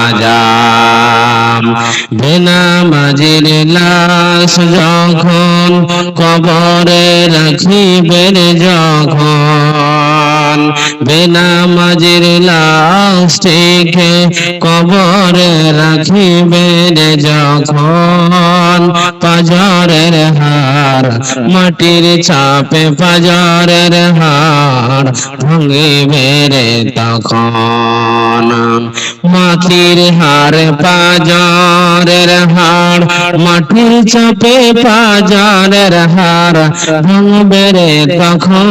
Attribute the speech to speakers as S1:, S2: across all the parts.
S1: কাজা বেনামাজির লাশ যখন কবরে রাখিবেন যখন বেনামাজির লাশটিকে কবরে রাখিবেন যখন পাজরের হার মাটির চাপে পাজরের হার ভাঙিবে রে তখন মাটির হার পাজরের হাড় মাটির চাপে পাজরের হার ভাঙবে রে তখন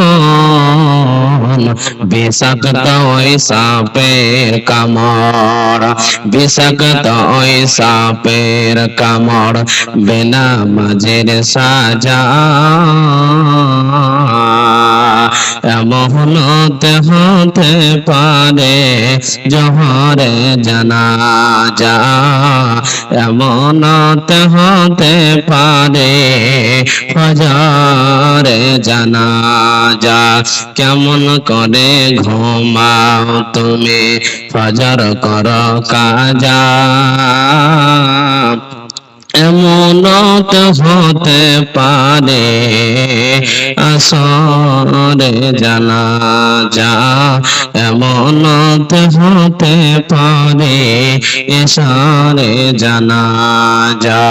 S1: বিষাক্ত ওই সাপের কামড় বিষাক্ত ওই সাপের কামড় বেনামাজির সাজা এমন হতে পারে জহরে জানাজা এমন হতে পারে ফজরে জানাজা কেমন করে ঘুমাও তুমি ফজর করো কাজা এমন হতে পারে আসরে জানাজা এমন হতে পারে এসারে জানাজা